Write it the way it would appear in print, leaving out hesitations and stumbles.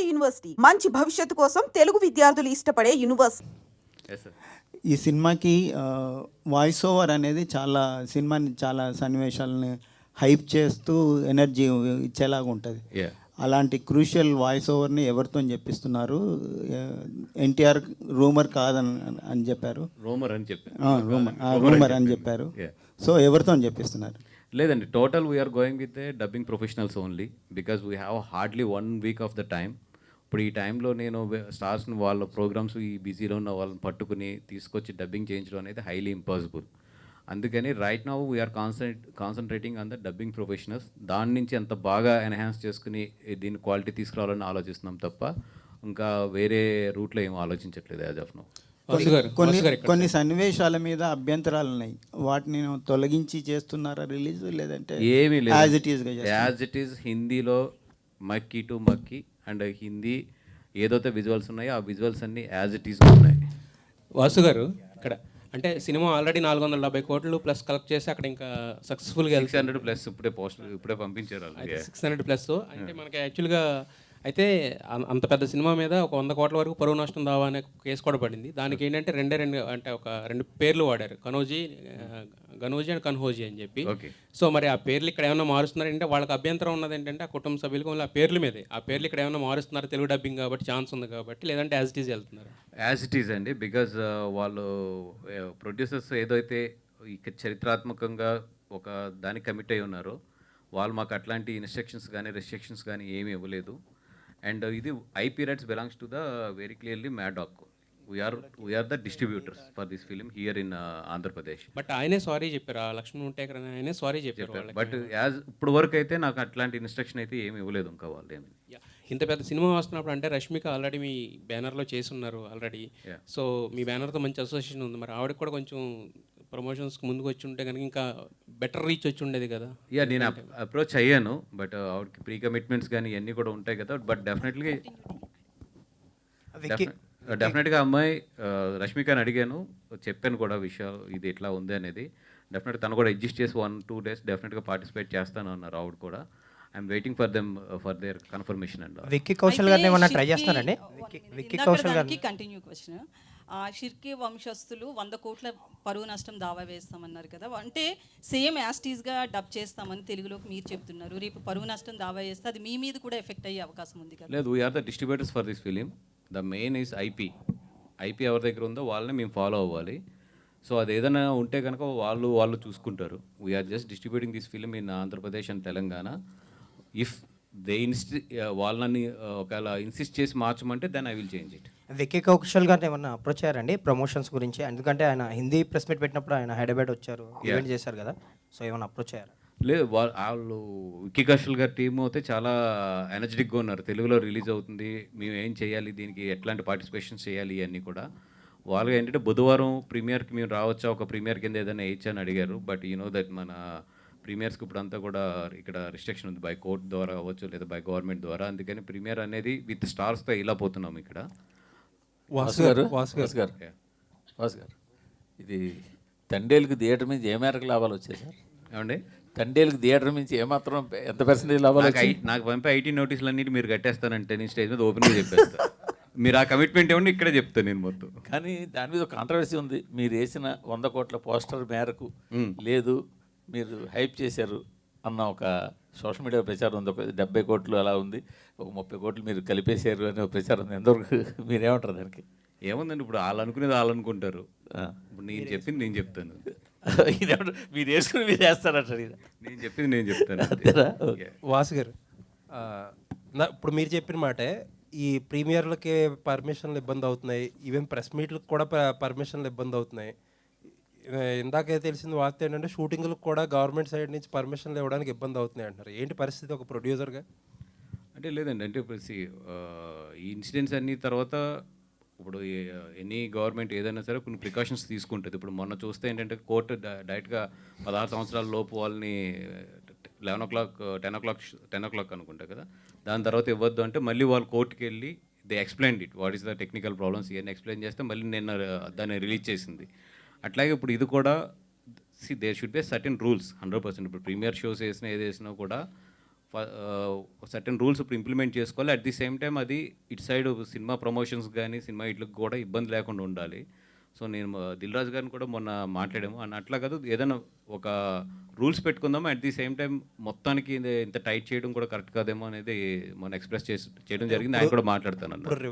University మంచి భవిష్యత్తు కోసం తెలుగు విద్యార్థులు ఇష్టపడే యూనివర్సిటీ. ఈ సినిమాకి వాయిస్ ఓవర్ అనేది సినిమాని చాలా సన్నివేశాలని హైప్ చేస్తూ ఎనర్జీ ఇచ్చేలాగా ఉంటుంది. అలాంటి క్రూషియల్ వాయిస్ ఓవర్ని ఎవరితో చెప్పిస్తున్నారు? ఎన్టీఆర్ రూమర్ కాదని చెప్పారు. రూమర్ అని చెప్పారు. సో ఎవరితో చెప్పిస్తున్నారు? లేదండి, total we are going with a dubbing professionals only because we have hardly 1 week of the time. ఇప్పుడు ఈ టైంలో నేను స్టార్స్ని వాళ్ళ ప్రోగ్రామ్స్ ఈ బిజీలో ఉన్న వాళ్ళని పట్టుకుని తీసుకొచ్చి డబ్బింగ్ చేయించడం అనేది హైలీ ఇంపాసిబుల్. అందుకని right now we are concentrating on the dubbing professionals. దాని నుంచి ఎంత బాగా ఎన్హాన్స్ చేసుకుని దీన్ని క్వాలిటీ తీసుకురావాలని ఆలోచిస్తున్నాం తప్ప ఇంకా వేరే రూట్లో ఏం ఆలోచించట్లేదు యాజ్ ఆఫ్ నౌ. కొన్ని సన్నివేశాల మీద అభ్యంతరాలు ఉన్నాయి, వాటిని తొలగించి చేస్తున్నారా రిలీజ్, లేదంటే ఏమీ లేదు యాజ్ ఇట్ ఈస్ హిందీలో మక్కీ టు మక్కీ అండ్ హిందీ ఏదైతే విజువల్స్ ఉన్నాయో ఆ విజువల్స్ అన్నీ యాజ్ ఇట్ ఈస్ ఉన్నాయి. వాసు గారు, ఇక్కడ అంటే సినిమా ఆల్రెడీ 470 కోట్లు ప్లస్ కలెక్ట్ చేసి అక్కడ ఇంకా సక్సెస్ఫుల్గా 600 ప్లస్ ఇప్పుడే పంపించారు. 600 ప్లస్ అంటే మనకి యాక్చువల్గా అయితే అంత పెద్ద సినిమా మీద ఒక 100 కోట్ల వరకు పరువు నష్టం దావా అనే కేసు కూడా పడింది. దానికి ఏంటంటే రెండు పేర్లు వాడారు, గనోజీ అండ్ కన్హోజీ అని చెప్పి. సో మరి ఆ పేర్లు ఇక్కడ ఏమైనా మారుస్తున్నారంటే వాళ్ళకి అభ్యంతరం ఉన్నది ఏంటంటే ఆ కుటుంబ సభ్యులకు ఆ పేర్ల మీదే, ఆ పేర్లు ఇక్కడ ఏమైనా మారుస్తున్నారు తెలుగు డబ్బింగ్ కాబట్టి ఛాన్స్ ఉంది కాబట్టి, లేదంటే యాజ్ ఇట్ ఈజ్ వెళ్తున్నారు. యాజ్ ఇట్ ఈజ్ అండి, బికాజ్ వాళ్ళు ప్రొడ్యూసర్స్ ఏదైతే చరిత్రాత్మకంగా ఒక దానికి కమిట్ అయి ఉన్నారో వాళ్ళు మాకు అట్లాంటి ఇన్స్ట్రక్షన్స్ కానీ రెస్ట్రిక్షన్స్ కానీ ఏమీ ఇవ్వలేదు. అండ్ ఇది IP rights belongs to the very clearly Maddock. We are the distributors for this film here in Andhra Pradesh. But ఆయనే సారీ చెప్పారు, లక్ష్మణ్ ఉంటేకర్ ఆయనే సారీ చెప్పారు. బట్ యాజ్ ఇప్పుడు వరకు అయితే నాకు అట్లాంటి ఇన్స్ట్రక్షన్ అయితే ఏమి ఇవ్వలేదు ఇంకా వాళ్ళు ఏమి. ఇంత పెద్ద సినిమా వస్తున్నప్పుడు అంటే రష్మిక ఆల్రెడీ మీ బ్యానర్లో చేస్తున్నారు ఆల్రెడీ. సో మీ బ్యానర్తో మంచి అసోసియేషన్ ఉంది, మరి ఆవిడకి కూడా కొంచెం ప్రమోషన్స్కి ముందుకు వచ్చి ఉంటే కనుక ఇంకా బెటర్ రీచ్ వచ్చి ఉండేది కదా. నేను అప్రోచ్ అయ్యాను, బట్ ఆవిడకి ప్రీ కమిట్మెంట్స్ కానీ ఇవన్నీ కూడా ఉంటాయి కదా. బట్ డెఫినెట్గా అమ్మాయి రష్మికని అడిగాను, చెప్పాను కూడా విషయాలు ఇది ఎట్లా ఉంది అనేది. డెఫినెట్గా తను కూడా అడ్జస్ట్ చేసి 1-2 డేస్ డెఫినెట్గా పార్టిసిపేట్ చేస్తాను అన్నారు ఆవిడ కూడా. I'm waiting for them for their confirmation. And Vicky Kaushal గారిని ఏమన్నా ట్రై చేస్తారండి? విక్కీ కౌశల్ గారికి కంటిన్యూ క్వశ్చన్. షిర్కీ వంశస్థులు 100 కోట్ల పరువు నష్టం దావా వేస్తామన్నారు కదా, అంటే సేమ్ యాస్టీస్గా డబ్ చేస్తామని తెలుగులోకి మీరు చెప్తున్నారు. రేపు పరువు నష్టం దావా వేస్తే అది మీ మీద కూడా ఎఫెక్ట్ అయ్యే అవకాశం ఉంది కదా? లేదు, we are the distributors for this film. The main is IP ఎవరి దగ్గర ఉందో వాళ్ళని మేము ఫాలో అవ్వాలి. సో అది ఏదైనా ఉంటే కనుక వాళ్ళు చూసుకుంటారు. We are just distributing this film in Andhra Pradesh and Telangana. If they వాళ్ళని ఒకవేళ ఇన్సిస్ట్ చేసి మార్చమంటే then I will change it. Vicky Kaushal గారిని ఏమన్నా అప్రోచ్ అయ్యారండి ప్రమోషన్స్ గురించి? ఎందుకంటే ఆయన హిందీ ప్రెస్ మీట్ పెట్టినప్పుడు ఆయన హైదరాబాద్ వచ్చారు, ఈవెంట్ చేశారు కదా, సో ఏమన్నా అప్రోచ్ అయ్యారు? లేదు, వాళ్ళు విక్కీ కౌశల్ గారి టీము అయితే చాలా ఎనర్జెటిక్గా ఉన్నారు. తెలుగులో రిలీజ్ అవుతుంది, మేము ఏం చేయాలి, దీనికి ఎట్లాంటి పార్టిసిపేషన్స్ చేయాలి అన్నీ కూడా. వాళ్ళు ఏంటంటే బుధవారం ప్రీమియర్కి మేము రావచ్చా, ఒక ప్రీమియర్ కింద ఏదైనా వేయచ్చా అని అడిగారు. బట్ యూ నో దట్ మన ప్రీమియర్స్కి ఇప్పుడు అంతా కూడా ఇక్కడ రిస్ట్రిక్షన్ ఉంది, బై కోర్ట్ ద్వారా అవ్వచ్చు లేదా బై గవర్నమెంట్ ద్వారా. అందుకని ప్రీమియర్ అనేది విత్ స్టార్స్తో ఇలా పోతున్నాం ఇక్కడ. వాసు గారు, ఇది తండేలుకి థియేటర్ నుంచి ఏ మేరకు లాభాలు వచ్చాయి సార్? ఏమండి, తండేలుకి థియేటర్ నుంచి ఏమాత్రం ఎంత పర్సెంటేజ్ లాభాలు వచ్చాయి? నాకు పంపే ఐటీ నోటీసులు అన్నిటి మీరు కట్టేస్తానంటే నేను స్టేజ్ మీద ఓపెన్గా చెప్పేస్తాను. మీరు ఆ కమిట్మెంట్ ఏమన్నా ఇక్కడే చెప్తాను నేను మొత్తం. కానీ దాని మీద ఒక కాంట్రవర్సీ ఉంది. మీరు వేసిన 100 కోట్ల పోస్టర్ మేరకు లేదు, మీరు హైప్ చేశారు అన్న ఒక సోషల్ మీడియా ప్రచారం ఉంది. ఒక 70 కోట్లు అలా ఉంది, ఒక 30 కోట్లు మీరు కలిపేశారు అనే ఒక ప్రచారం ఉంది. ఎంతవరకు మీరేమంటారు దానికి? ఏముందండి, ఇప్పుడు వాళ్ళు అనుకునేది వాళ్ళు అనుకుంటారు. ఇప్పుడు నేను చెప్పింది నేను చెప్తాను. మీరు వేసుకుని మీరు వేస్తారంటారు. నేను చెప్పింది నేను చెప్తాను. వాసు గారు, ఇప్పుడు మీరు చెప్పిన మాటే ఈ ప్రీమియర్లకి పర్మిషన్లు ఇబ్బంది అవుతున్నాయి, ఈవెన్ ప్రెస్ మీట్లకు కూడా పర్మిషన్లు ఇబ్బంది అవుతున్నాయి. ఇందాకే తెలిసింది వార్త ఏంటంటే షూటింగ్లకు కూడా గవర్నమెంట్ సైడ్ నుంచి పర్మిషన్లు ఇవ్వడానికి ఇబ్బంది అవుతున్నాయి అంటున్నారు. ఏంటి పరిస్థితి ఒక ప్రొడ్యూసర్గా? అంటే లేదండి, అంటే ఇప్పుడు ఈ ఇన్సిడెంట్స్ అన్ని తర్వాత ఇప్పుడు ఎనీ గవర్నమెంట్ ఏదైనా సరే కొన్ని ప్రికాషన్స్ తీసుకుంటుంది. ఇప్పుడు మొన్న చూస్తే ఏంటంటే కోర్టు డైరెక్ట్గా 16 సంవత్సరాల లోపు వాళ్ళని 11 o'clock 10 o'clock అనుకుంటా కదా, దాని తర్వాత ఇవ్వద్దు అంటే మళ్ళీ వాళ్ళు కోర్టుకి వెళ్ళి they explain it what is the technical problems ఇవన్నీ ఎక్స్ప్లెయిన్ చేస్తే మళ్ళీ నిన్న దాన్ని రిలీజ్ చేసింది. అట్లాగే ఇప్పుడు ఇది కూడా there should be certain rules 100%. ఇప్పుడు ప్రీమియర్ షోస్ వేసినా ఏది వేసినా కూడా సర్టెన్ రూల్స్ ఇప్పుడు ఇంప్లిమెంట్ చేసుకోవాలి. అట్ ది సేమ్ టైం అది ఇటు సైడ్ సినిమా ప్రమోషన్స్ కానీ సినిమా ఇట్లకు కూడా ఇబ్బంది లేకుండా ఉండాలి. సో నేను దిల్ రాజు గారిని కూడా మొన్న మాట్లాడాము అని అట్లా కాదు, ఏదైనా ఒక రూల్స్ పెట్టుకుందాము. అట్ ది సేమ్ టైం మొత్తానికి ఇంత టైట్ చేయడం కూడా కరెక్ట్ కాదేమో అనేది మొన్న ఎక్స్ప్రెస్ చేయడం జరిగింది. ఆయన కూడా మాట్లాడతాను అన్నారు.